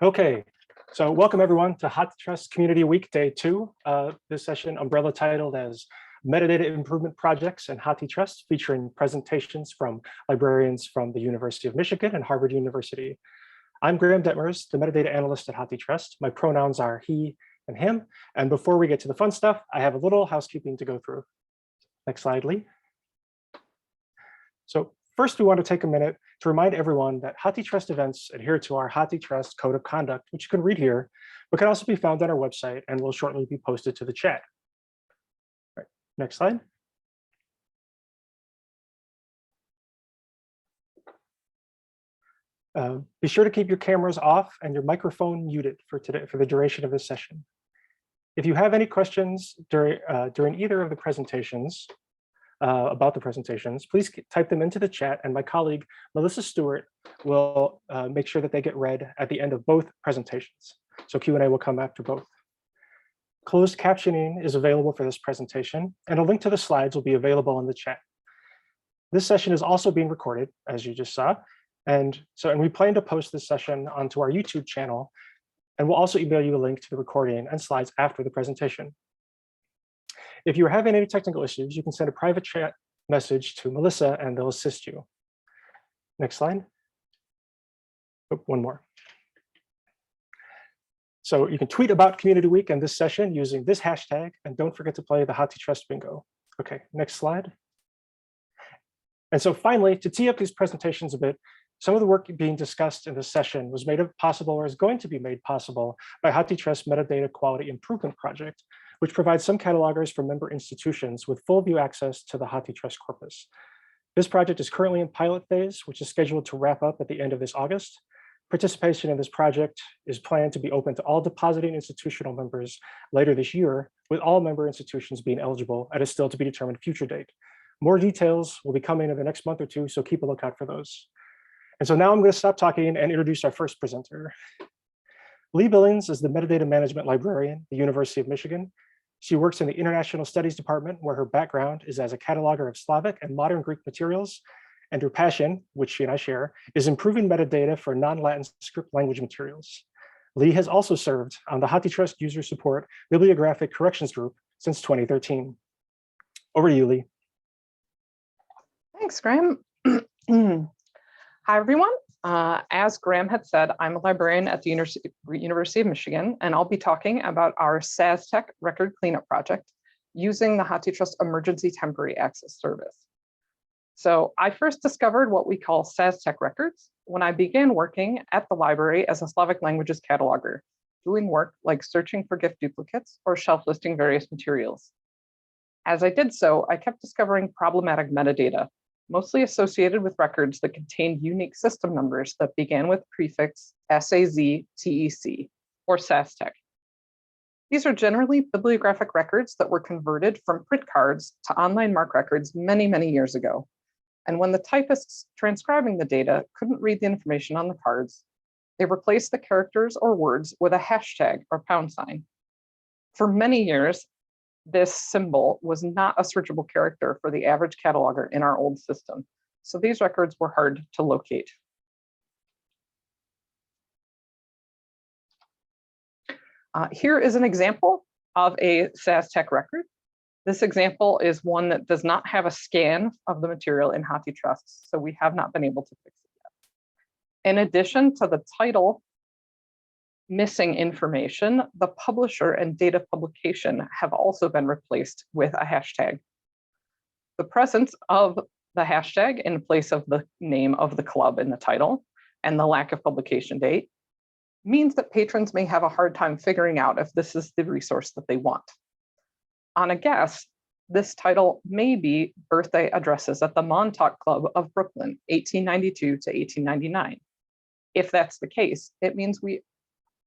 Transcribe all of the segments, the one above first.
Okay, so welcome everyone to HathiTrust Community Week, Day 2. This session umbrella titled as Metadata Improvement Projects and HathiTrust, featuring presentations from librarians from the University of Michigan and Harvard University. I'm Graham Detmers, the metadata analyst at HathiTrust. My pronouns are he and him. And before we get to the fun stuff, I have a little housekeeping to go through. Next slide, Lee. So first, we want to take a minute to remind everyone that HathiTrust events adhere to our HathiTrust Code of Conduct, which you can read here, but can also be found on our website and will shortly be posted to the chat. All right, next slide. Be sure to keep your cameras off and your microphone muted for the duration of this session. If you have any questions during either of the presentations, about the presentations, please type them into the chat, and my colleague, Melissa Stewart, will make sure that they get read at the end of both presentations. So Q&A will come after both. Closed captioning is available for this presentation, and a link to the slides will be available in the chat. This session is also being recorded, as you just saw, and we plan to post this session onto our YouTube channel, and we'll also email you a link to the recording and slides after the presentation. If you're having any technical issues, you can send a private chat message to Melissa and they'll assist you. Next slide. Oh, one more. So you can tweet about Community Week and this session using this hashtag, and don't forget to play the HathiTrust bingo. Okay, next slide. And so finally, to tee up these presentations a bit, some of the work being discussed in this session was made possible or is going to be made possible by HathiTrust Metadata Quality Improvement Project, which provides some catalogers for member institutions with full view access to the HathiTrust corpus. This project is currently in pilot phase, which is scheduled to wrap up at the end of this August. Participation in this project is planned to be open to all depositing institutional members later this year, with all member institutions being eligible at a still to be determined future date. More details will be coming in the next month or two, so keep a lookout for those. And so now I'm going to stop talking and introduce our first presenter. Lee Billings is the metadata management librarian at the University of Michigan. She works in the International Studies Department, where her background is as a cataloger of Slavic and modern Greek materials, and her passion, which she and I share, is improving metadata for non-Latin script language materials. Lee has also served on the HathiTrust User Support Bibliographic Corrections Group since 2013. Over to you, Lee. Thanks, Graham. Hi, everyone. As Graham had said, I'm a librarian at the University of Michigan, and I'll be talking about our SAZTEC record cleanup project using the HathiTrust Emergency Temporary Access Service. So I first discovered what we call SAZTEC records when I began working at the library as a Slavic languages cataloger, doing work like searching for gift duplicates or shelf listing various materials. As I did so, I kept discovering problematic metadata, mostly associated with records that contained unique system numbers that began with prefix SAZTEC, or SAZTEC. These are generally bibliographic records that were converted from print cards to online MARC records many, many years ago. And when the typists transcribing the data couldn't read the information on the cards, they replaced the characters or words with a hashtag or £. For many years, this symbol was not a searchable character for the average cataloger in our old system, so these records were hard to locate. Here is an example of a SAZTEC record. This example is one that does not have a scan of the material in HathiTrust, so we have not been able to fix it yet. In addition to the title missing information, the publisher and date of publication have also been replaced with a hashtag. The presence of the hashtag in place of the name of the club in the title and the lack of publication date means that patrons may have a hard time figuring out if this is the resource that they want. On a guess, this title may be birthday addresses at the Montauk Club of Brooklyn, 1892 to 1899. If that's the case, it means we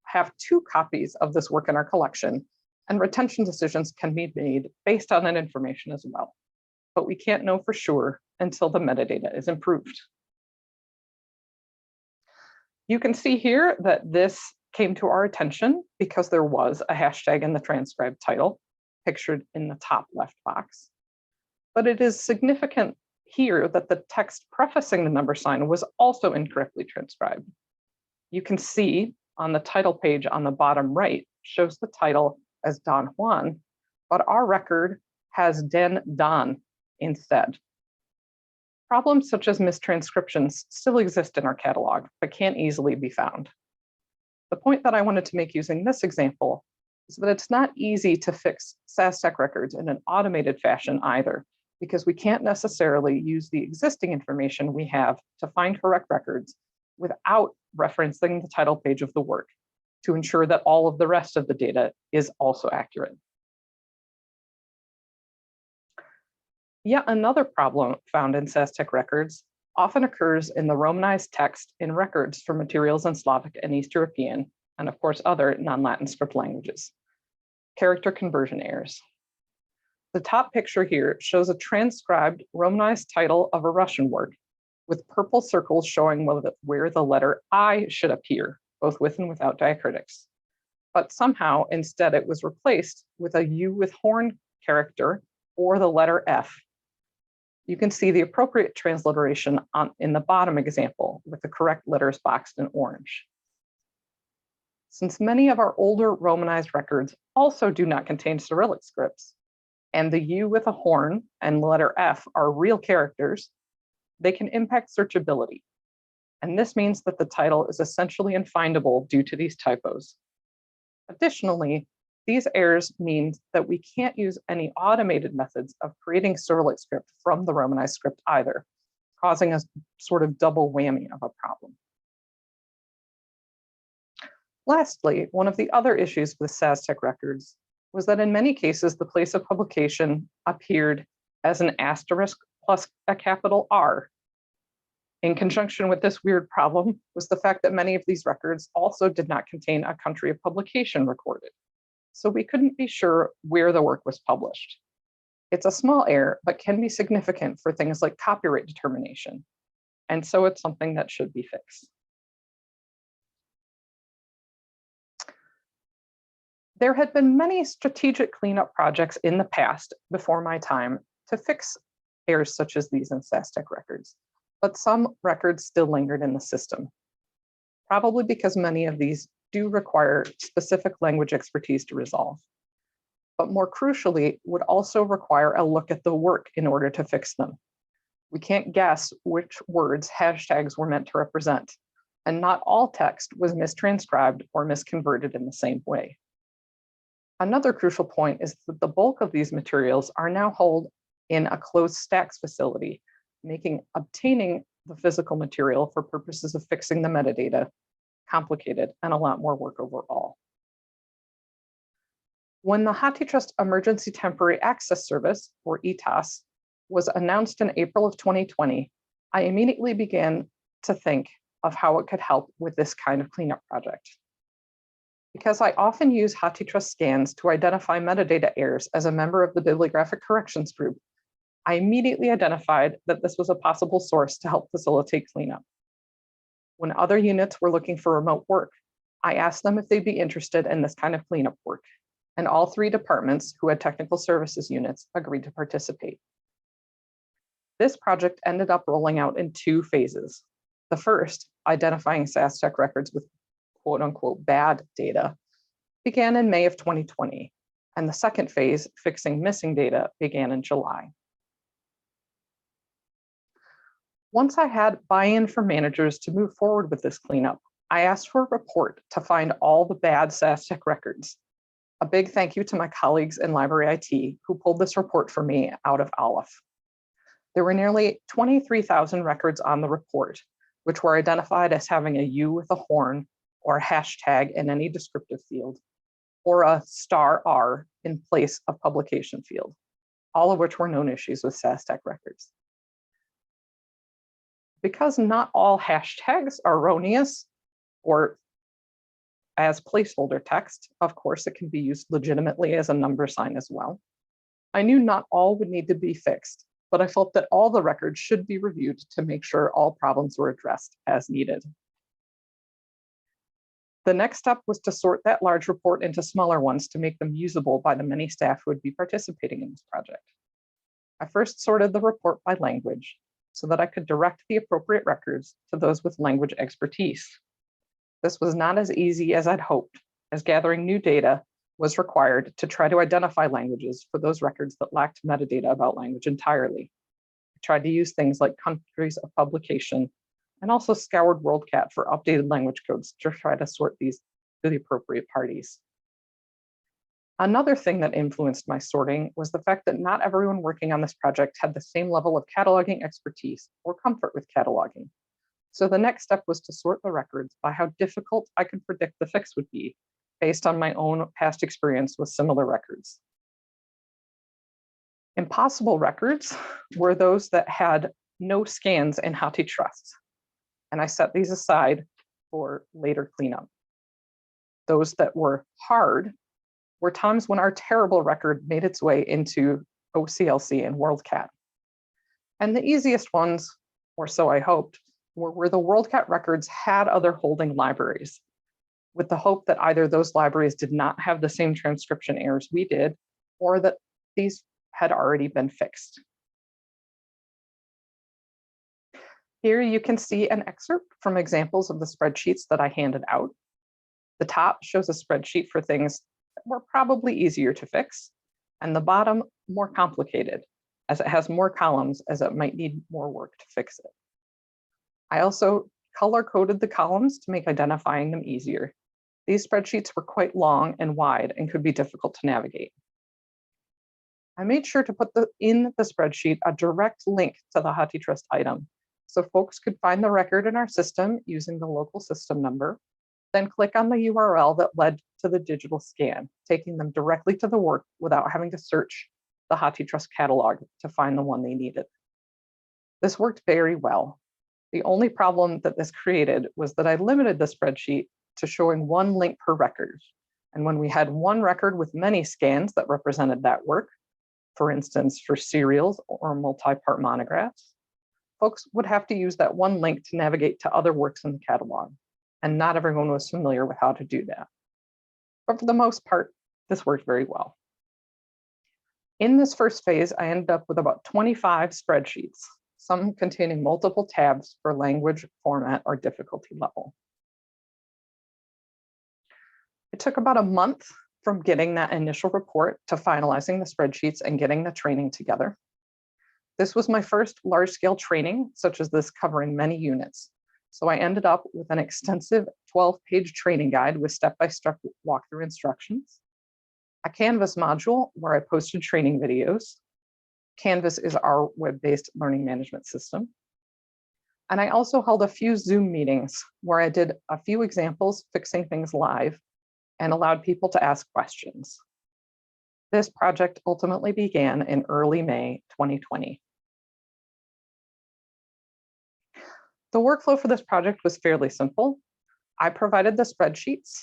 have 2 copies of this work in our collection, and retention decisions can be made based on that information as well. But we can't know for sure until the metadata is improved. You can see here that this came to our attention because there was a hashtag in the transcribed title, pictured in the top left box. But it is significant here that the text prefacing the number sign was also incorrectly transcribed. You can see on the title page on the bottom right shows the title as Don Juan, but our record has Den Don instead. Problems such as mistranscriptions still exist in our catalog, but can't easily be found. The point that I wanted to make using this example is that it's not easy to fix SAZTEC records in an automated fashion either, because we can't necessarily use the existing information we have to find correct records without referencing the title page of the work to ensure that all of the rest of the data is also accurate. Yet another problem found in SAZTEC records often occurs in the Romanized text in records for materials in Slavic and East European, and of course other non-Latin script languages: character conversion errors. The top picture here shows a transcribed Romanized title of a Russian work with purple circles showing where the letter I should appear, both with and without diacritics. But somehow instead it was replaced with a U with horn character or the letter F. You can see the appropriate transliteration in the bottom example with the correct letters boxed in orange. Since many of our older Romanized records also do not contain Cyrillic scripts, and the U with a horn and the letter F are real characters, they can impact searchability. And this means that the title is essentially unfindable due to these typos. Additionally, these errors mean that we can't use any automated methods of creating Cyrillic script from the Romanized script either, causing a sort of double whammy of a problem. Lastly, one of the other issues with SAZTEC records was that in many cases, the place of publication appeared as an asterisk plus a capital R. In conjunction with this weird problem was the fact that many of these records also did not contain a country of publication recorded. So we couldn't be sure where the work was published. It's a small error, but can be significant for things like copyright determination. And so it's something that should be fixed. There had been many strategic cleanup projects in the past before my time to fix errors such as these in SAZTEC records, but some records still lingered in the system, probably because many of these do require specific language expertise to resolve, but more crucially, would also require a look at the work in order to fix them. We can't guess which words hashtags were meant to represent, and not all text was mistranscribed or misconverted in the same way. Another crucial point is that the bulk of these materials are now held in a closed stacks facility, making obtaining the physical material for purposes of fixing the metadata complicated and a lot more work overall. When the HathiTrust Emergency Temporary Access Service, or ETAS, was announced in April of 2020, I immediately began to think of how it could help with this kind of cleanup project. Because I often use HathiTrust scans to identify metadata errors as a member of the bibliographic corrections group, I immediately identified that this was a possible source to help facilitate cleanup. When other units were looking for remote work, I asked them if they'd be interested in this kind of cleanup work, and all three departments who had technical services units agreed to participate. This project ended up rolling out in two phases. The first, identifying SAZTEC records with quote unquote bad data, began in May of 2020, and the second phase, fixing missing data, began in July. Once I had buy-in from managers to move forward with this cleanup, I asked for a report to find all the bad SAZTEC records. A big thank you to my colleagues in library IT who pulled this report for me out of Aleph. There were nearly 23,000 records on the report, which were identified as having a U with a horn or a hashtag in any descriptive field, or a *R in place of publication field, all of which were known issues with SAZTEC records. Because not all hashtags are erroneous or as placeholder text, of course, it can be used legitimately as a number sign as well. I knew not all would need to be fixed, but I felt that all the records should be reviewed to make sure all problems were addressed as needed. The next step was to sort that large report into smaller ones to make them usable by the many staff who would be participating in this project. I first sorted the report by language so that I could direct the appropriate records to those with language expertise. This was not as easy as I'd hoped, as gathering new data was required to try to identify languages for those records that lacked metadata about language entirely. I tried to use things like countries of publication and also scoured WorldCat for updated language codes to try to sort these to the appropriate parties. Another thing that influenced my sorting was the fact that not everyone working on this project had the same level of cataloging expertise or comfort with cataloging. So the next step was to sort the records by how difficult I could predict the fix would be based on my own past experience with similar records. Impossible records were those that had no scans in HathiTrust, and I set these aside for later cleanup. Those that were hard were times when our terrible record made its way into OCLC and WorldCat. And the easiest ones, or so I hoped, were where the WorldCat records had other holding libraries, with the hope that either those libraries did not have the same transcription errors we did, or that these had already been fixed. Here you can see an excerpt from examples of the spreadsheets that I handed out. The top shows a spreadsheet for things that were probably easier to fix, and the bottom more complicated, as it has more columns as it might need more work to fix it. I also color-coded the columns to make identifying them easier. These spreadsheets were quite long and wide and could be difficult to navigate. I made sure to put in the spreadsheet a direct link to the HathiTrust item, so folks could find the record in our system using the local system number, then click on the URL that led to the digital scan, taking them directly to the work without having to search the HathiTrust catalog to find the one they needed. This worked very well. The only problem that this created was that I limited the spreadsheet to showing one link per record. And when we had one record with many scans that represented that work, for instance, for serials or multi-part monographs, folks would have to use that one link to navigate to other works in the catalog. And not everyone was familiar with how to do that. But for the most part, this worked very well. In this first phase, I ended up with about 25 spreadsheets, some containing multiple tabs for language, format, or difficulty level. It took about a month from getting that initial report to finalizing the spreadsheets and getting the training together. This was my first large-scale training, such as this, covering many units. So I ended up with an extensive 12-page training guide with step-by-step walkthrough instructions, a Canvas module where I posted training videos. Canvas is our web-based learning management system. And I also held a few Zoom meetings where I did a few examples fixing things live and allowed people to ask questions. This project ultimately began in early May 2020. The workflow for this project was fairly simple. I provided the spreadsheets.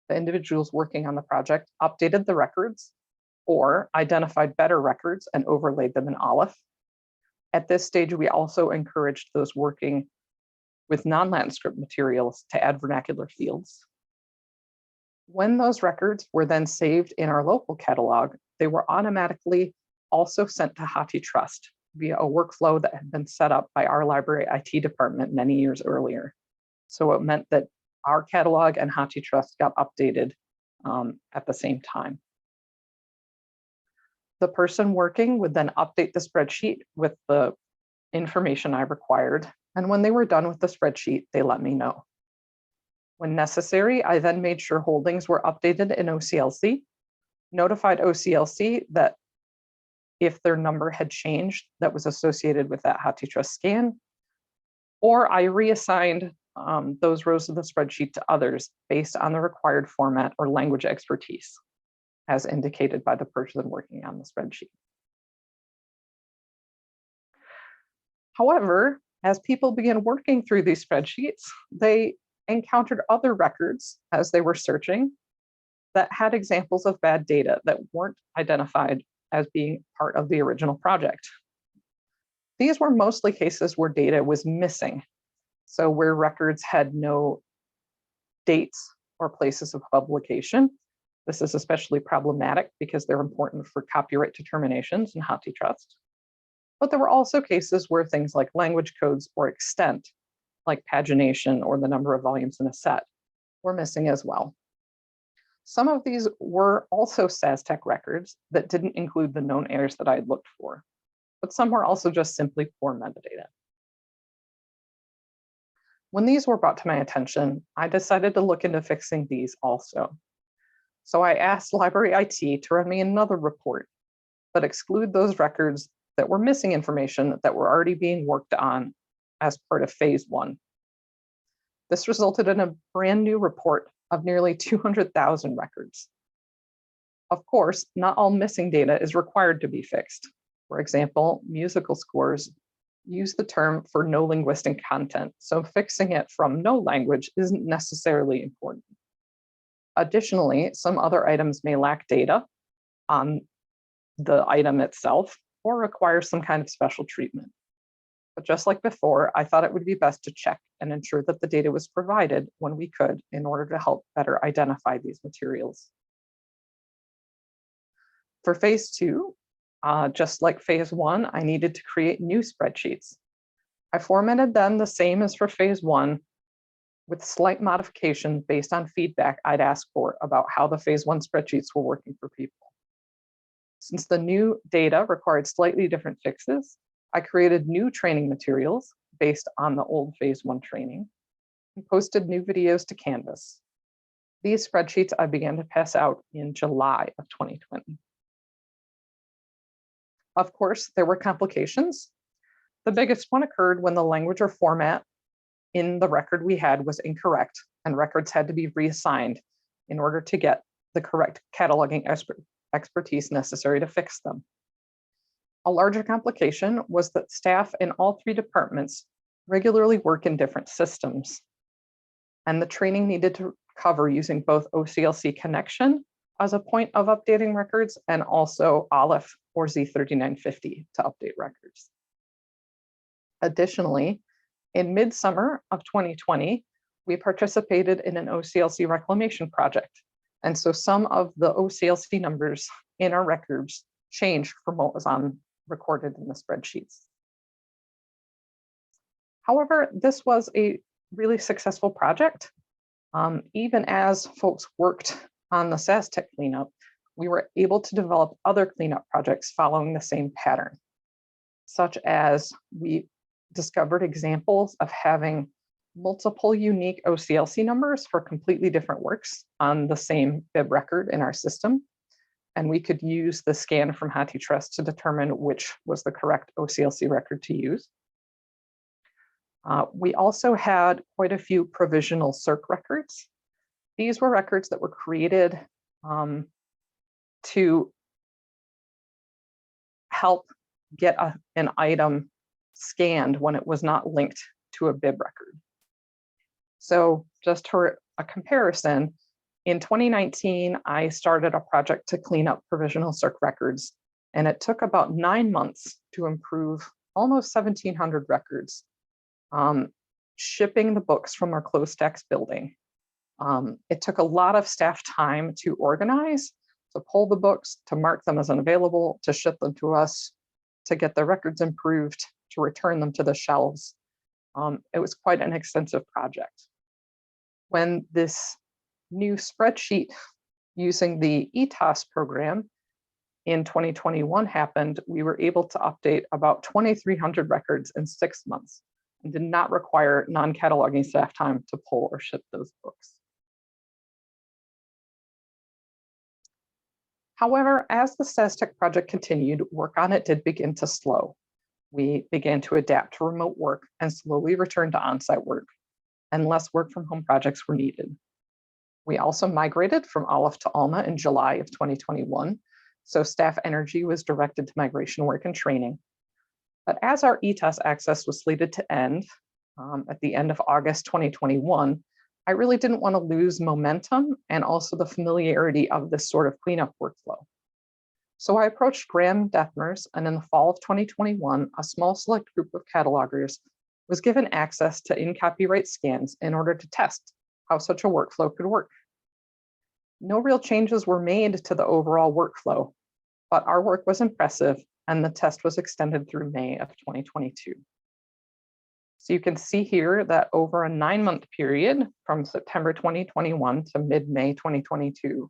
The individuals working on the project updated the records or identified better records and overlaid them in Aleph. At this stage, we also encouraged those working with non-Latin script materials to add vernacular fields. When those records were then saved in our local catalog, they were automatically also sent to HathiTrust via a workflow that had been set up by our library IT department many years earlier. So it meant that our catalog and HathiTrust got updated at the same time. The person working would then update the spreadsheet with the information I required. And when they were done with the spreadsheet, they let me know. When necessary, I then made sure holdings were updated in OCLC, notified OCLC that if their number had changed that was associated with that HathiTrust scan, or I reassigned those rows of the spreadsheet to others based on the required format or language expertise, as indicated by the person working on the spreadsheet. However, as people began working through these spreadsheets, they encountered other records as they were searching that had examples of bad data that weren't identified as being part of the original project. These were mostly cases where data was missing. So where records had no dates or places of publication. This is especially problematic because they're important for copyright determinations in HathiTrust. But there were also cases where things like language codes or extent, like pagination or the number of volumes in a set, were missing as well. Some of these were also SAZTEC records that didn't include the known errors that I had looked for, but some were also just simply poor metadata. When these were brought to my attention, I decided to look into fixing these also. So I asked library IT to run me another report, but exclude those records that were missing information that were already being worked on as part of phase 1. This resulted in a brand new report of nearly 200,000 records. Of course, not all missing data is required to be fixed. For example, musical scores use the term for no linguistic content, so fixing it from no language isn't necessarily important. Additionally, some other items may lack data on the item itself or require some kind of special treatment. But just like before, I thought it would be best to check and ensure that the data was provided when we could in order to help better identify these materials. For phase 2, just like phase 1, I needed to create new spreadsheets. I formatted them the same as for phase 1 with slight modifications based on feedback I'd asked for about how the phase 1 spreadsheets were working for people. Since the new data required slightly different fixes, I created new training materials based on the old phase 1 training and posted new videos to Canvas. These spreadsheets I began to pass out in July of 2020. Of course, there were complications. The biggest one occurred when the language or format in the record we had was incorrect, and records had to be reassigned in order to get the correct cataloging expertise necessary to fix them. A larger complication was that staff in all 3 departments regularly work in different systems, and the training needed to cover using both OCLC connection as a point of updating records and also Aleph or Z3950 to update records. Additionally, in midsummer of 2020, we participated in an OCLC reclamation project. And so some of the OCLC numbers in our records changed from what was recorded in the spreadsheets. However, this was a really successful project. Even as folks worked on the SAZTEC cleanup, we were able to develop other cleanup projects following the same pattern, such as we discovered examples of having multiple unique OCLC numbers for completely different works on the same bib record in our system. And we could use the scan from HathiTrust to determine which was the correct OCLC record to use. We also had quite a few provisional circ records. These were records that were created to help get an item scanned when it was not linked to a bib record. So just for a comparison, in 2019, I started a project to clean up provisional circ records, and it took about 9 months to improve almost 1,700 records, shipping the books from our closed stacks building. It took a lot of staff time to organize, to pull the books, to mark them as unavailable, to ship them to us, to get the records improved, to return them to the shelves. It was quite an extensive project. When this new spreadsheet using the ETAS program in 2021 happened, we were able to update about 2,300 records in 6 months and did not require non-cataloging staff time to pull or ship those books. However, as the SAZTEC project continued, work on it did begin to slow. We began to adapt to remote work and slowly returned to on-site work, and less work from home projects were needed. We also migrated from Aleph to Alma in July of 2021, so staff energy was directed to migration work and training. But as our ETAS access was slated to end at the end of August 2021, I really didn't want to lose momentum and also the familiarity of this sort of cleanup workflow. So I approached Graham Detmers, and in the fall of 2021, a small select group of catalogers was given access to in-copyright scans in order to test how such a workflow could work. No real changes were made to the overall workflow, but our work was impressive and the test was extended through May of 2022. So you can see here that over a 9-month period from September 2021 to mid-May 2022,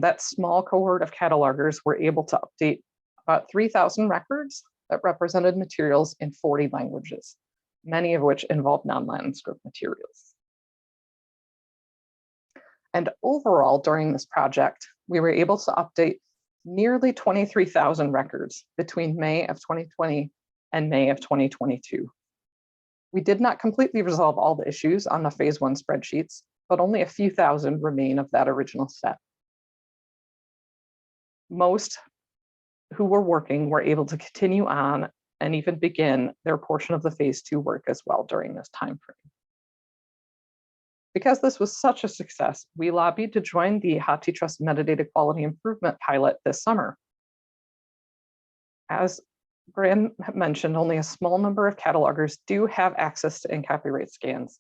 that small cohort of catalogers were able to update about 3,000 records that represented materials in 40 languages, many of which involve non-Latin script materials. And overall, during this project, we were able to update nearly 23,000 records between May of 2020 and May of 2022. We did not completely resolve all the issues on the phase 1 spreadsheets, but only a few thousand remain of that original set. Most who were working were able to continue on and even begin their portion of the phase 2 work as well during this time frame. Because this was such a success, we lobbied to join the HathiTrust Metadata Quality Improvement pilot this summer. As Graham mentioned, only a small number of catalogers do have access to in-copyright scans,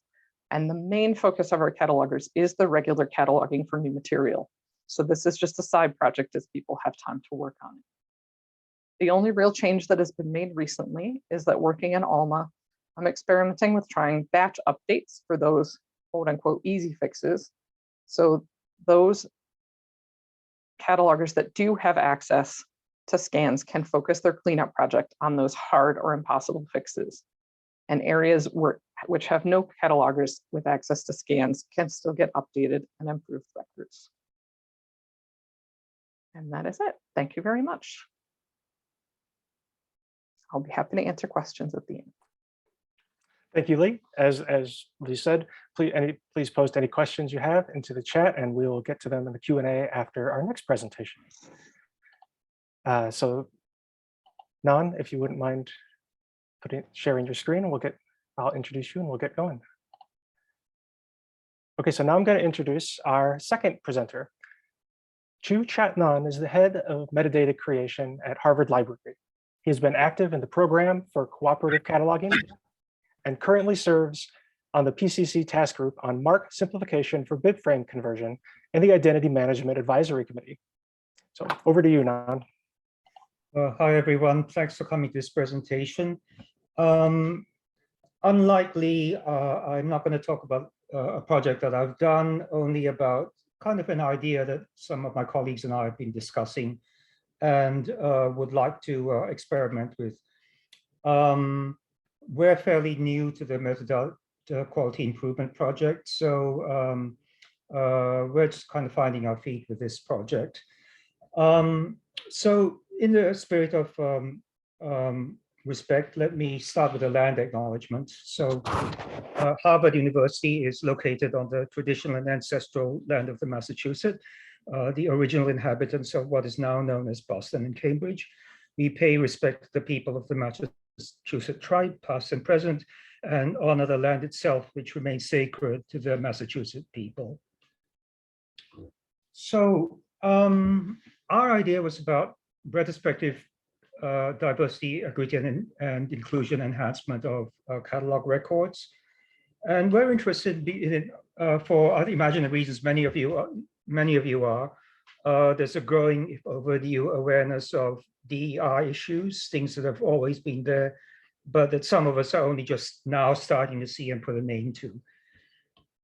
and the main focus of our catalogers is the regular cataloging for new material. So this is just a side project as people have time to work on it. The only real change that has been made recently is that working in Alma, I'm experimenting with trying batch updates for those quote unquote easy fixes. So those catalogers that do have access to scans can focus their cleanup project on those hard or impossible fixes. And areas which have no catalogers with access to scans can still get updated and improved records. And that is it. Thank you very much. I'll be happy to answer questions at the end. Thank you, Lee. As Lee said, please post any questions you have into the chat, and we will get to them in the Q&A after our next presentation. So, Nan, if you wouldn't mind sharing your screen, I'll introduce you and we'll get going. Okay, so now I'm going to introduce our second presenter. Chu Chat Nan is the head of metadata creation at Harvard Library. He has been active in the program for cooperative cataloging and currently serves on the PCC task group on MARC simplification for bibframe conversion and the Identity Management Advisory Committee. So over to you, Nan. Hi, everyone. Thanks for coming to this presentation. Unlikely, I'm not going to talk about a project that I've done, only about kind of an idea that some of my colleagues and I have been discussing and would like to experiment with. We're fairly new to the Metadata Quality Improvement Project, so we're just kind of finding our feet with this project. So in the spirit of respect, let me start with a land acknowledgement. So Harvard University is located on the traditional and ancestral land of the Massachusetts, the original inhabitants of what is now known as Boston and Cambridge. We pay respect to the people of the Massachusetts tribe, past and present, and honor the land itself, which remains sacred to the Massachusetts people. So our idea was about retrospective diversity, equity, and inclusion enhancement of catalog records. And we're interested in it for unimaginable reasons. Many of you are. There's a growing, if overdue, awareness of DEI issues, things that have always been there, but that some of us are only just now starting to see and put a name to.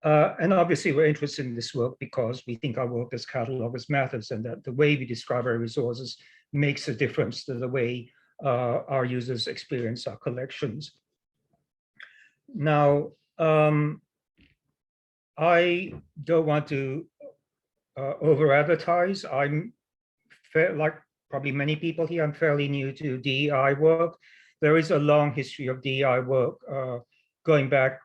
And obviously, we're interested in this work because we think our work as catalogers matters, and that the way we describe our resources makes a difference to the way our users experience our collections. Now, I don't want to over-advertise. I'm like probably many people here, I'm fairly new to DEI work. There is a long history of DEI work going back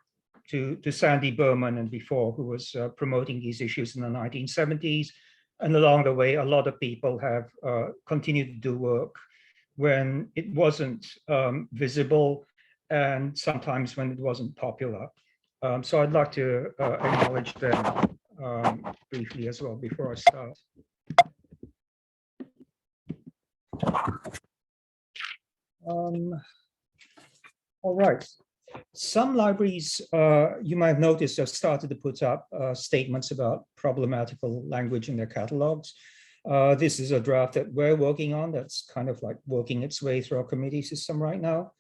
to Sandy Berman and before, who was promoting these issues in the 1970s. And along the way, a lot of people have continued to do work when it wasn't visible and sometimes when it wasn't popular. So I'd like to acknowledge them briefly as well before I start. All right. Some libraries, you might have noticed, have started to put up statements about problematical language in their catalogs. This is a draft that we're working on that's kind of like working its way through our committee system right now.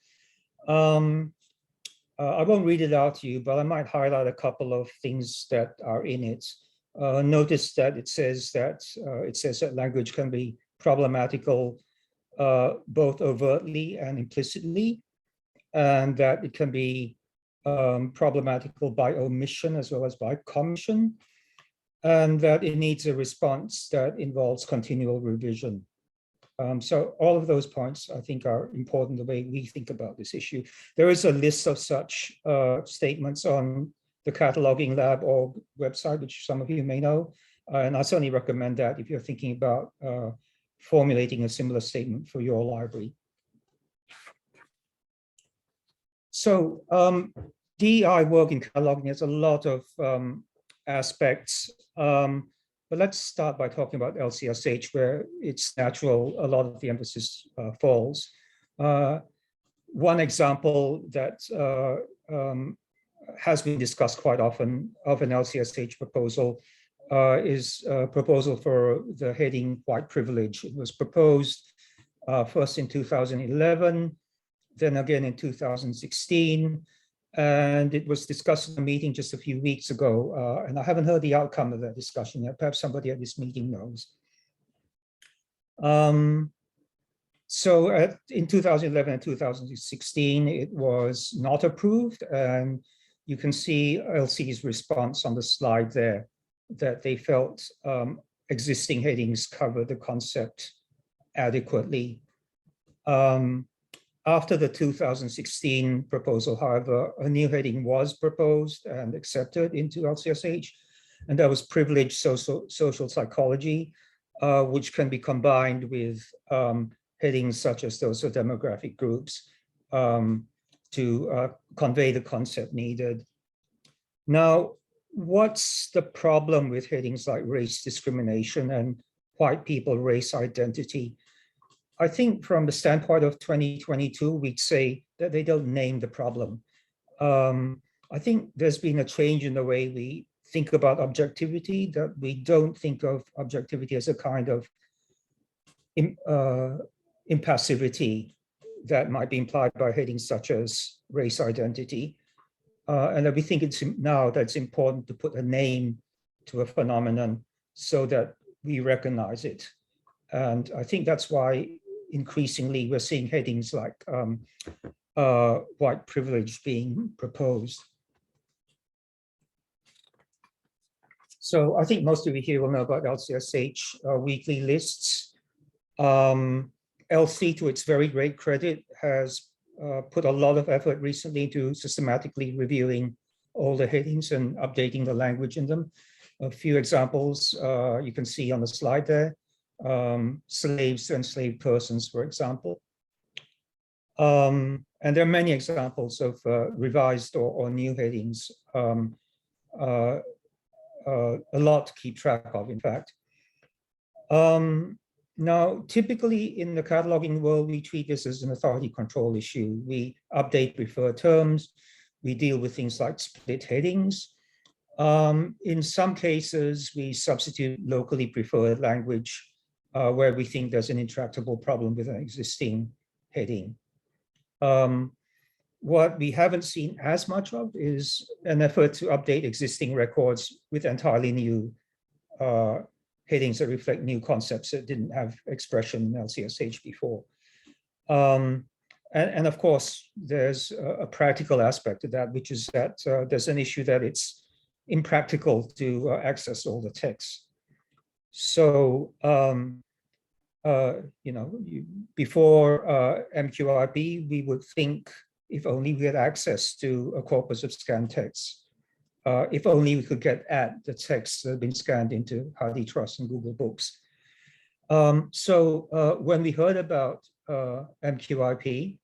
I won't read it out to you, but I might highlight a couple of things that are in it. Notice that it says that language can be problematical both overtly and implicitly, and that it can be problematical by omission as well as by commission, and that it needs a response that involves continual revision. So all of those points, I think, are important the way we think about this issue. There is a list of such statements on the Cataloging Lab org website, which some of you may know. And I certainly recommend that if you're thinking about formulating a similar statement for your library. So DEI work in cataloging has a lot of aspects. But let's start by talking about LCSH, where it's natural a lot of the emphasis falls. One example that has been discussed quite often of an LCSH proposal is a proposal for the heading white privilege. It was proposed first in 2011, then again in 2016. And it was discussed in a meeting just a few weeks ago, and I haven't heard the outcome of that discussion yet. Perhaps somebody at this meeting knows. So in 2011 and 2016, it was not approved, and you can see LC's response on the slide there, that they felt existing headings cover the concept adequately. After the 2016 proposal, however, a new heading was proposed and accepted into LCSH, and that was privileged social psychology, which can be combined with headings such as those of demographic groups to convey the concept needed. Now, what's the problem with headings like race discrimination and white people race identity? I think from the standpoint of 2022, we'd say that they don't name the problem. I think there's been a change in the way we think about objectivity, that we don't think of objectivity as a kind of impassivity that might be implied by headings such as race identity. And that we think it's now that it's important to put a name to a phenomenon so that we recognize it. And I think that's why increasingly we're seeing headings like white privilege being proposed. So I think most of you here will know about LCSH weekly lists. LC, to its very great credit, has put a lot of effort recently into systematically reviewing all the headings and updating the language in them. A few examples you can see on the slide there. Slaves to enslaved persons, for example. And there are many examples of revised or new headings, a lot to keep track of, in fact. Now, typically in the cataloging world, we treat this as an authority control issue. We update preferred terms. We deal with things like split headings. In some cases, we substitute locally preferred language where we think there's an intractable problem with an existing heading. What we haven't seen as much of is an effort to update existing records with entirely new headings that reflect new concepts that didn't have expression in LCSH before. And of course, there's a practical aspect to that, which is that there's an issue that it's impractical to access all the text. So, before MQIB, we would think if only we had access to a corpus of scanned texts, if only we could get at the texts that have been scanned into HathiTrust and Google Books. So when we heard about MQIP,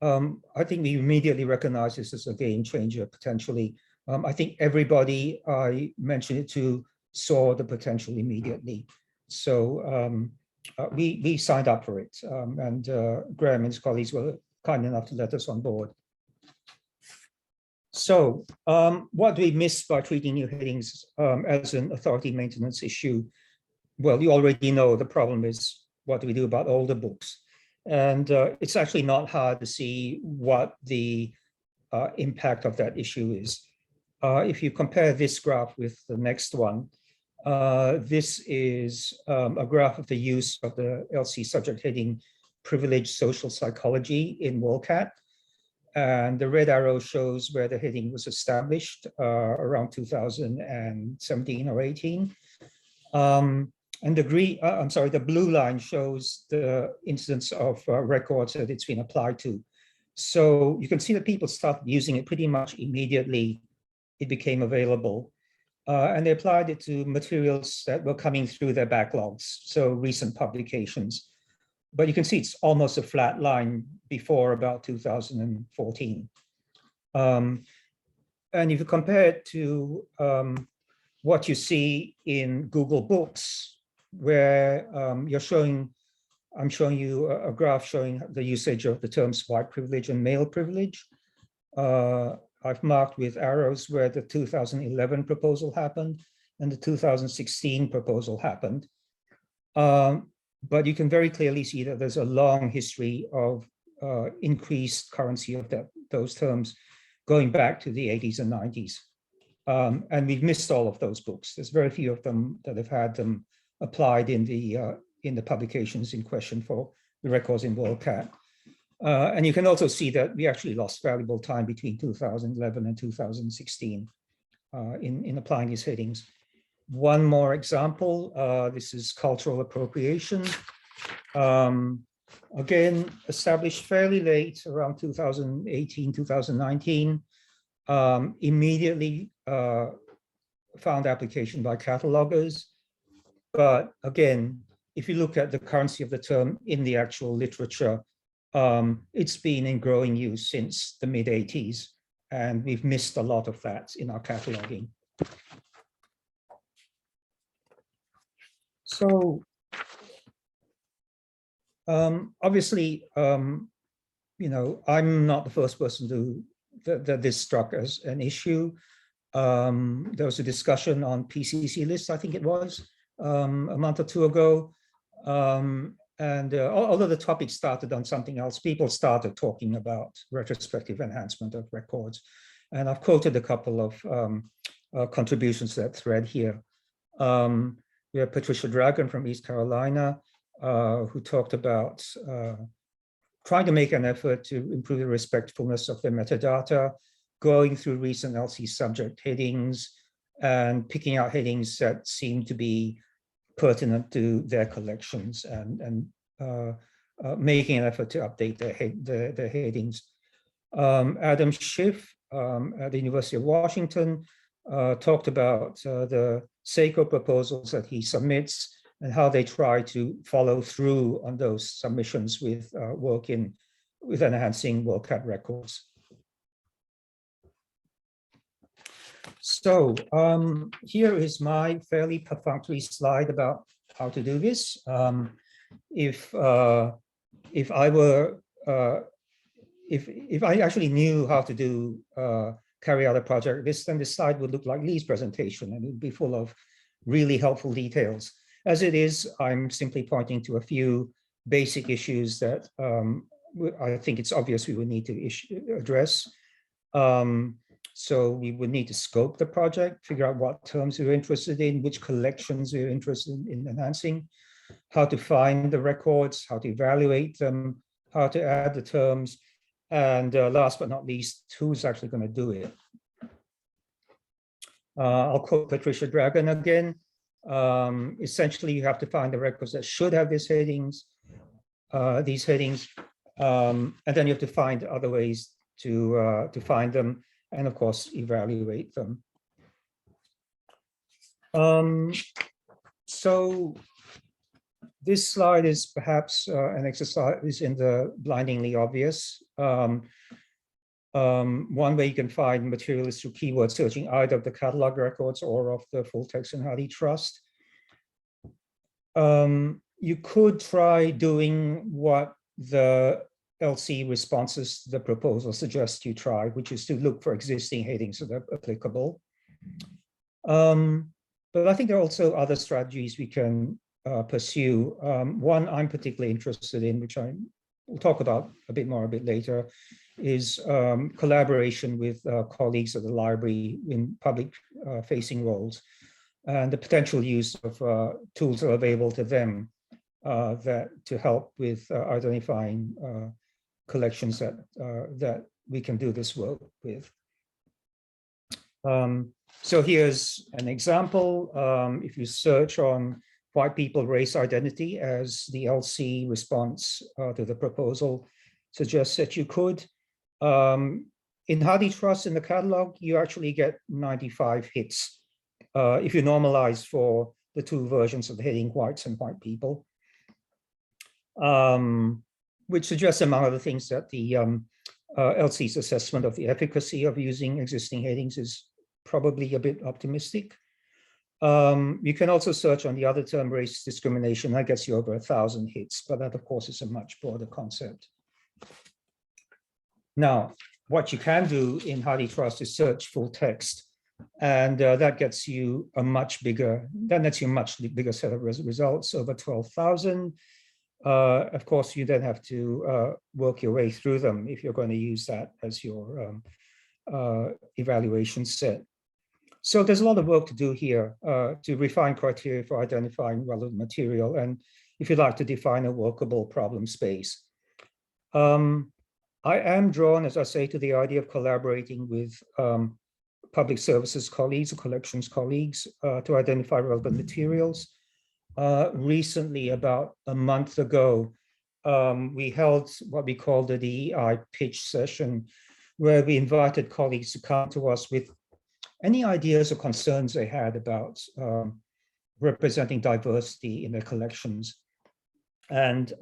I think we immediately recognized this as a game changer, potentially. I think everybody I mentioned it to saw the potential immediately. So we signed up for it, and Graham and his colleagues were kind enough to let us on board. So what do we miss by treating new headings as an authority maintenance issue? Well, you already know the problem is what do we do about older books? And it's actually not hard to see what the impact of that issue is. If you compare this graph with the next one, this is a graph of the use of the LC subject heading privileged social psychology in WorldCat. And the red arrow shows where the heading was established around 2017 or 18. And the blue line shows the instance of records that it's been applied to. So you can see that people started using it pretty much immediately. It became available. And they applied it to materials that were coming through their backlogs, so recent publications. But you can see it's almost a flat line before about 2014. And if you compare it to what you see in Google Books, where I'm showing you a graph showing the usage of the terms white privilege and male privilege. I've marked with arrows where the 2011 proposal happened and the 2016 proposal happened. But you can very clearly see that there's a long history of increased currency of those terms going back to the 80s and 90s. And we've missed all of those books. There's very few of them that have had them applied in the publications in question for the records in WorldCat. And you can also see that we actually lost valuable time between 2011 and 2016 in applying these headings. One more example, this is cultural appropriation. Again, established fairly late, around 2018, 2019, immediately found application by catalogers. But again, if you look at the currency of the term in the actual literature, it's been in growing use since the mid-80s, and we've missed a lot of that in our cataloging. So obviously, you know, I'm not the first person that this struck as an issue. There was a discussion on PCC list, I think it was, a month or two ago. And although the topic started on something else, people started talking about retrospective enhancement of records. And I've quoted a couple of contributions to that thread here. We have Patricia Dragon from East Carolina, who talked about trying to make an effort to improve the respectfulness of their metadata, going through recent LC subject headings and picking out headings that seem to be pertinent to their collections and making an effort to update their headings. Adam Schiff at the University of Washington talked about the SACO proposals that he submits and how they try to follow through on those submissions with work with enhancing WorldCat records. So here is my fairly perfunctory slide about how to do this. If I actually knew how to carry out a project, then this slide would look like Lee's presentation, and it would be full of really helpful details. As it is, I'm simply pointing to a few basic issues that I think it's obvious we would need to address. So we would need to scope the project, figure out what terms we're interested in, which collections we're interested in enhancing, how to find the records, how to evaluate them, how to add the terms, and last but not least, who's actually going to do it. I'll quote Patricia Dragon again. Essentially, you have to find the records that should have these headings, and then you have to find other ways to find them, and of course, evaluate them. So this slide is perhaps an exercise in the blindingly obvious. One way you can find material is through keyword searching either of the catalog records or of the full text in HathiTrust. You could try doing what the LC responses to the proposal suggest you try, which is to look for existing headings that are applicable. But I think there are also other strategies we can pursue. One I'm particularly interested in, which I'm we'll talk about a bit later, is collaboration with colleagues at the library in public facing roles, and the potential use of tools that are available to them that to help with identifying collections that we can do this work with. So here's an example. If you search on white people race identity, as the LC response to the proposal suggests that you could, in HathiTrust in the catalog, you actually get 95 hits if you normalize for the two versions of the heading whites and white people, which suggests, among other things, that the LC's assessment of the efficacy of using existing headings is probably a bit optimistic. You can also search on the other term, race discrimination. That gets you over 1,000 hits, but that, of course, is a much broader concept. Now, what you can do in HathiTrust is search full text, and that gets you a much bigger set of results, over 12,000. Of course, you then have to work your way through them if you're going to use that as your evaluation set. So there's a lot of work to do here to refine criteria for identifying relevant material, and if you'd like to define a workable problem space. I am drawn, as I say, to the idea of collaborating with public services colleagues or collections colleagues to identify relevant materials. Recently, about a month ago, we held what we called the DEI pitch session, where we invited colleagues to come to us with any ideas or concerns they had about representing diversity in their collections, and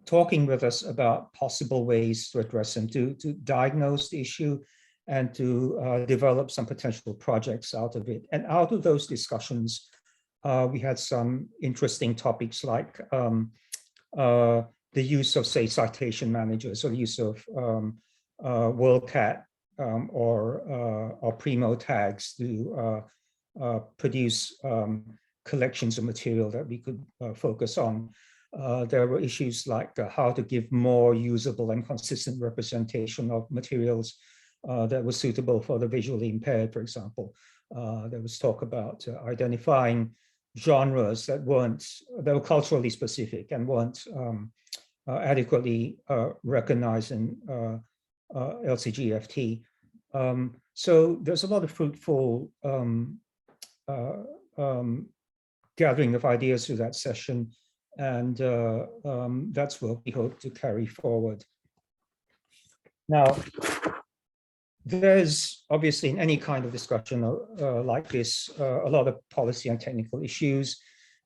talking with us about possible ways to address them, to diagnose the issue, and to develop some potential projects out of it. And out of those discussions, we had some interesting topics like the use of, say, citation managers, or the use of WorldCat or Primo tags to produce collections of material that we could focus on. There were issues like how to give more usable and consistent representation of materials that were suitable for the visually impaired, for example. There was talk about identifying genres that were culturally specific and weren't adequately recognized in LCGFT. So there's a lot of fruitful gathering of ideas through that session, and that's what we hope to carry forward. Now, there's obviously in any kind of discussion like this, a lot of policy and technical issues.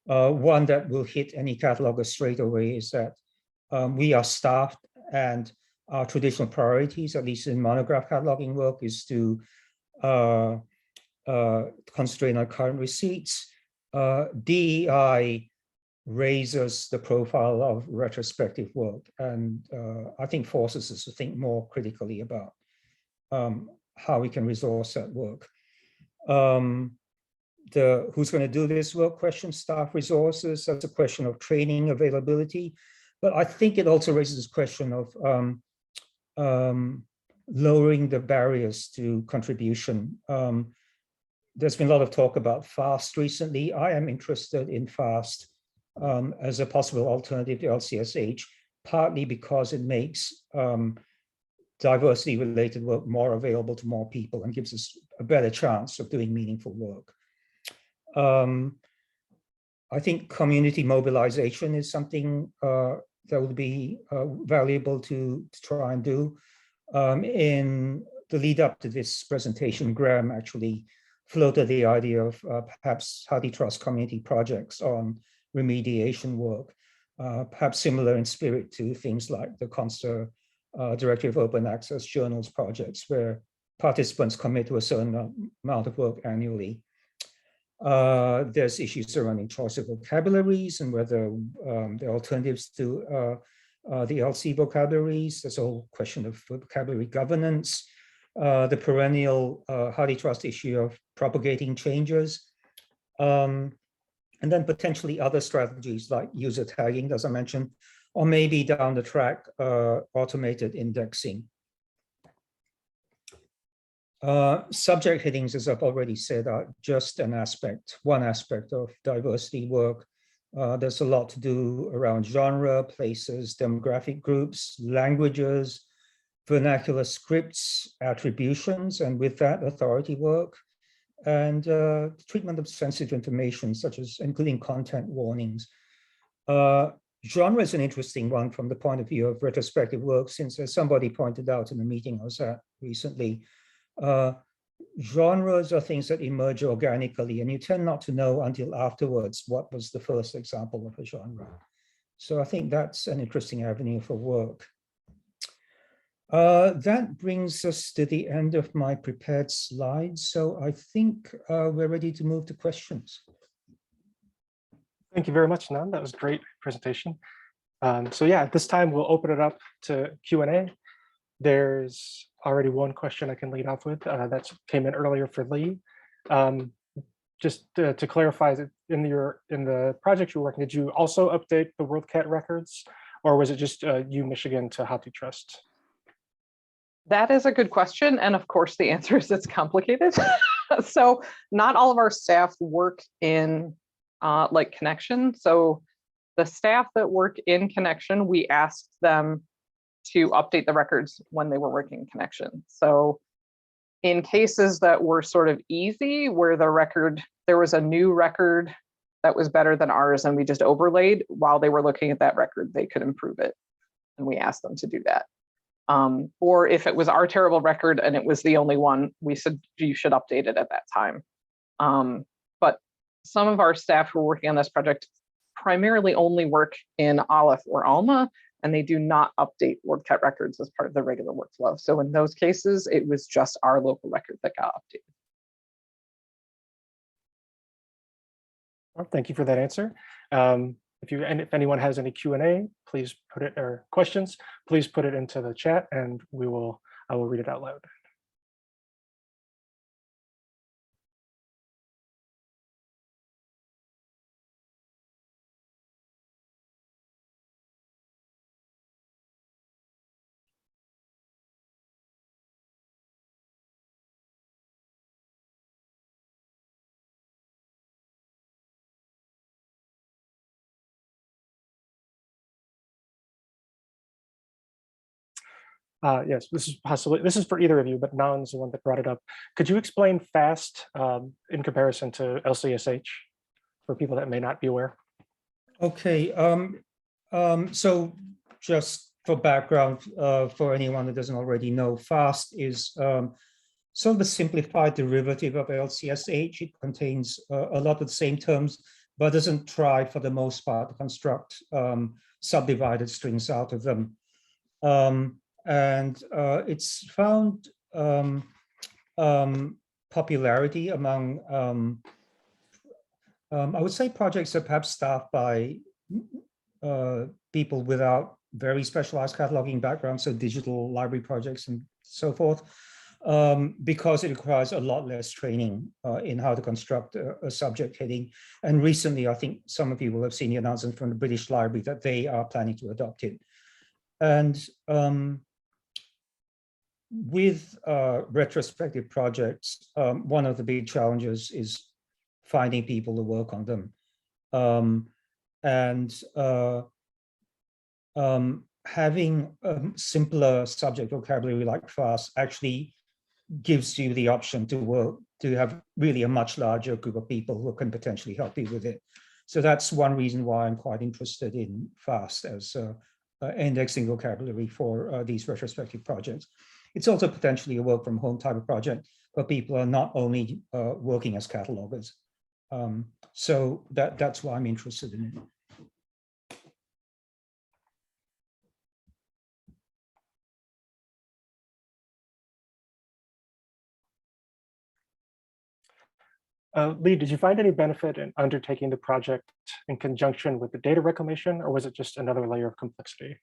One that will hit any cataloger straight away is that we are staffed, and our traditional priorities, at least in monograph cataloging work, is to constrain our current receipts. DEI raises the profile of retrospective work, and I think forces us to think more critically about how we can resource that work. Who's going to do this work question, staff resources, that's a question of training availability. But I think it also raises this question of lowering the barriers to contribution. There's been a lot of talk about FAST recently. I am interested in FAST as a possible alternative to LCSH, partly because it makes diversity-related work more available to more people and gives us a better chance of doing meaningful work. I think community mobilization is something that would be valuable to try and do. In the lead up to this presentation, Graham actually floated the idea of perhaps HathiTrust community projects on remediation work, perhaps similar in spirit to things like the Conster Directory of Open Access Journals projects, where participants commit to a certain amount of work annually. There's issues surrounding choice of vocabularies and whether there are alternatives to the LC vocabularies. There's a whole question of vocabulary governance, the perennial HathiTrust issue of propagating changes. And then potentially other strategies like user tagging, as I mentioned, or maybe down the track, automated indexing. Subject headings, as I've already said, are just one aspect of diversity work. There's a lot to do around genre, places, demographic groups, languages, vernacular scripts, attributions, and with that, authority work, and treatment of sensitive information, such as including content warnings. Genre is an interesting one from the point of view of retrospective work, since as somebody pointed out in a meeting I was at recently, genres are things that emerge organically, and you tend not to know until afterwards what was the first example of a genre. So I think that's an interesting avenue for work. That brings us to the end of my prepared slides. So I think we're ready to move to questions. Thank you very much, Nan. That was a great presentation. So yeah, at this time, we'll open it up to Q&A. There's already one question I can lead off with that came in earlier for Lee. Just to clarify, in the project you're working, did you also update the WorldCat records, or was it just Michigan to HathiTrust? That is a good question. And of course, the answer is it's complicated. So not all of our staff work in like Connection. So the staff that work in Connection, we asked them to update the records when they were working in Connection. So in cases that were sort of easy, where there was a new record that was better than ours and we just overlaid, while they were looking at that record, they could improve it. And we asked them to do that. Or if it was our terrible record and it was the only one, we said you should update it at that time. But some of our staff who are working on this project primarily only work in Aleph or Alma, and they do not update WorldCat records as part of the regular workflow. So in those cases, it was just our local record that got updated. Well, thank you for that answer. If anyone has any Q&A, please put it, or questions, please put it into the chat, and I will read it out loud. Yes, this is for either of you, but Nan's the one that brought it up. Could you explain FAST in comparison to LCSH for people that may not be aware? Okay, so just for background, for anyone that doesn't already know, FAST is sort of a simplified derivative of LCSH. It contains a lot of the same terms, but doesn't try for the most part to construct subdivided strings out of them. And it's found popularity among, I would say, projects that perhaps staffed by people without very specialized cataloging backgrounds, so digital library projects and so forth, because it requires a lot less training in how to construct a subject heading. And recently, I think some of you will have seen the announcement from the British Library that they are planning to adopt it. And with retrospective projects, one of the big challenges is finding people to work on them. Having a simpler subject vocabulary like FAST actually gives you the option to have really a much larger group of people who can potentially help you with it. So that's one reason why I'm quite interested in FAST as indexing vocabulary for these retrospective projects. It's also potentially a work from home type of project where people are not only working as catalogers. So that's why I'm interested in it. Lee, did you find any benefit in undertaking the project in conjunction with the data reclamation, or was it just another layer of complexity?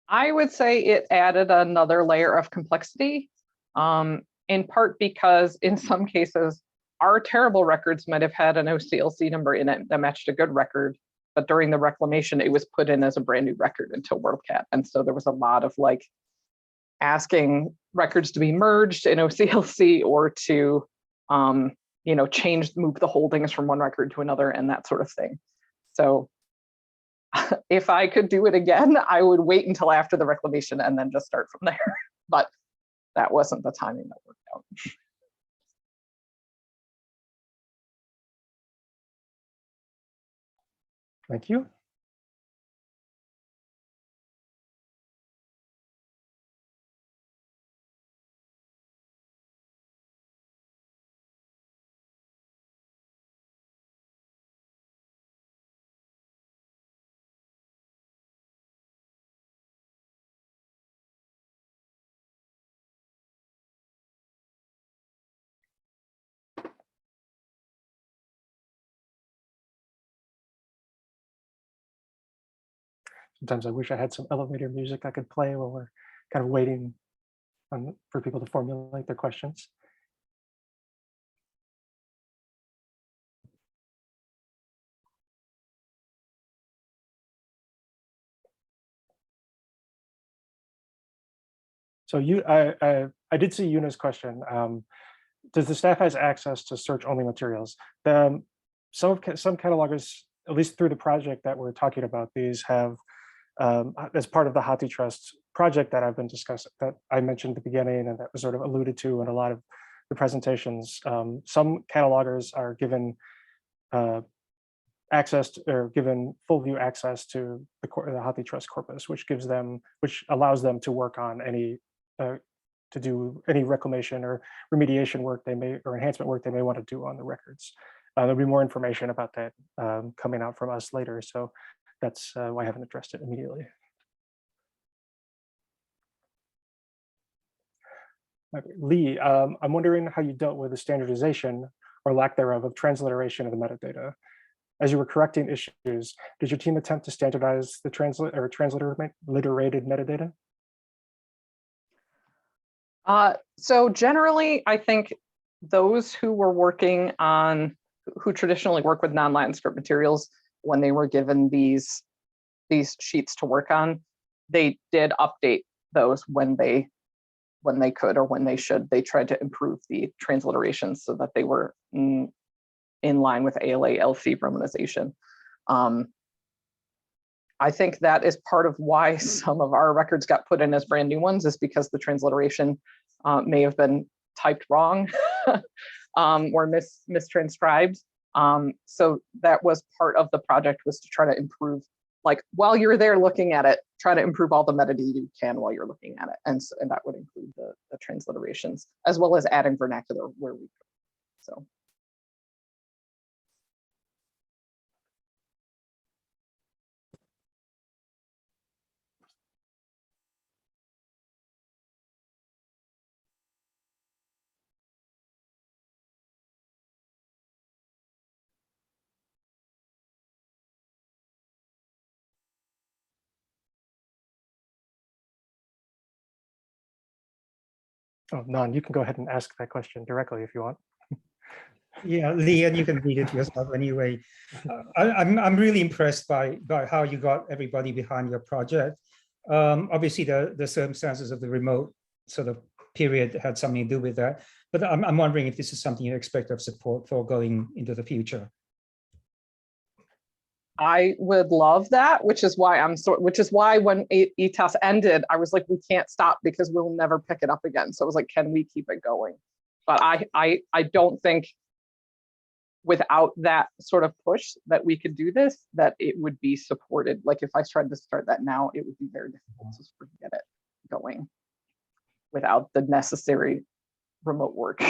I would say it added another layer of complexity, in part because in some cases, our terrible records might have had an OCLC number in it that matched a good record, but during the reclamation, it was put in as a brand new record into WorldCat. And so there was a lot of like asking records to be merged in OCLC or to, you know, move the holdings from one record to another and that sort of thing. So if I could do it again, I would wait until after the reclamation and then just start from there. But that wasn't the timing that worked out. Thank you. Sometimes I wish I had some elevator music I could play while we're kind of waiting for people to formulate their questions. So I did see Yuna's question. Does the staff has access to search-only materials? Some catalogers, at least through the project that we're talking about, these have, as part of the HathiTrust project that I've been discussing, that I mentioned at the beginning and that was sort of alluded to in a lot of the presentations, some catalogers are given given full view access to the HathiTrust corpus, which allows them to work on any to do any reclamation or remediation work or enhancement work they may want to do on the records. There'll be more information about that coming out from us later, so that's why I haven't addressed it immediately. Okay. Lee, I'm wondering how you dealt with the standardization or lack thereof of transliteration of the metadata. As you were correcting issues, did your team attempt to standardize the transliterated metadata? So generally, I think those who were working on, who traditionally work with non-Latin script materials, when they were given these sheets to work on, they did update those when they could or when they should. They tried to improve the transliterations so that they were in line with ALA LC romanization. I think that is part of why some of our records got put in as brand new ones, is because the transliteration may have been typed wrong or mistranscribed. So that was part of the project, was to try to improve, like while you're there looking at it, try to improve all the metadata you can while you're looking at it. And that would include the transliterations, as well as adding vernacular where we could. So. Oh, Nan, you can go ahead and ask that question directly if you want. Yeah, Lee, and you can read it yourself anyway. I'm really impressed by how you got everybody behind your project. Obviously, the circumstances of the remote sort of period had something to do with that. But I'm wondering if this is something you expect of support for going into the future. I would love that, which is why when ETAS ended, I was like, we can't stop because we'll never pick it up again. So I was like, can we keep it going? But I don't think without that sort of push that we could do this, that it would be supported. Like if I tried to start that now, it would be very difficult to get it going without the necessary remote work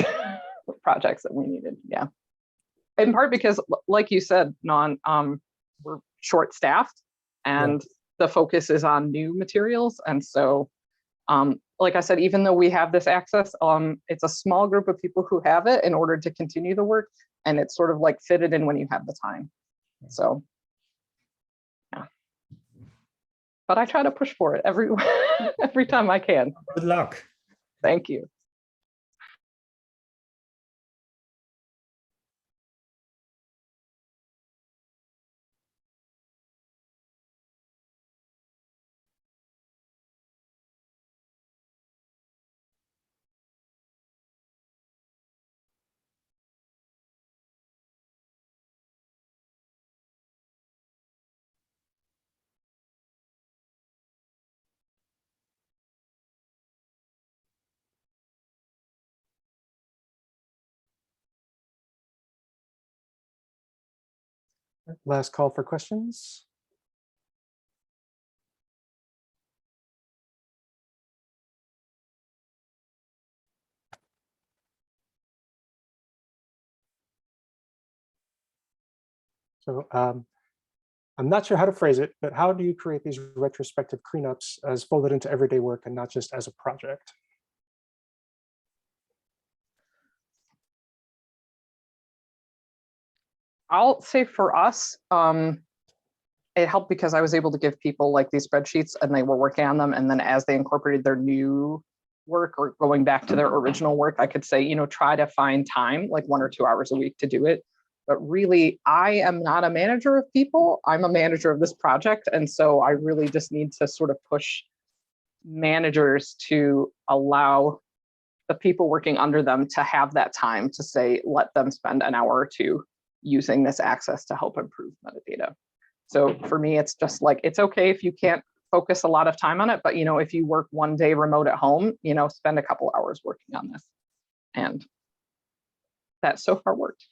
projects that we needed. Yeah. In part because, like you said, Nan, we're short-staffed and the focus is on new materials. And so, like I said, even though we have this access, it's a small group of people who have it in order to continue the work. And it's sort of like fitted in when you have the time. So, yeah. But I try to push for it every time I can. Good luck. Thank you. Last call for questions. So I'm not sure how to phrase it, but how do you create these retrospective cleanups as folded into everyday work and not just as a project? I'll say for us, it helped because I was able to give people like these spreadsheets and they were working on them. And then as they incorporated their new work or going back to their original work, I could say, try to find time, like 1 or 2 hours a week to do it. But really, I am not a manager of people. I'm a manager of this project. And so I really just need to sort of push managers to allow the people working under them to have that time to say, let them spend an hour or two using this access to help improve metadata. So for me, it's just like, it's okay if you can't focus a lot of time on it, but if you work one day remote at home, spend a couple hours working on this. And that so far worked.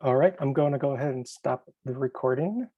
All right, I'm going to go ahead and stop the recording.